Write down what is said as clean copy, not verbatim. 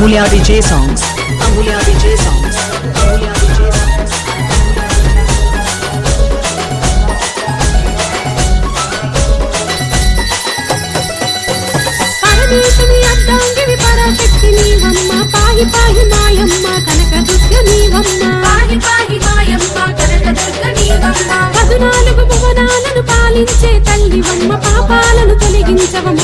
Amulya DJ songs. Amulya DJ songs. Amulya DJ songs. Parameshwari addangivi parashakti neevamma pahi pahi mayamma kanakadurga neevamma pahi pahi mayamma kanakadurga neevamma 14 భువనాలను పాలించే తల్లివమ్మ పాపాలను తొలగించవమ్మ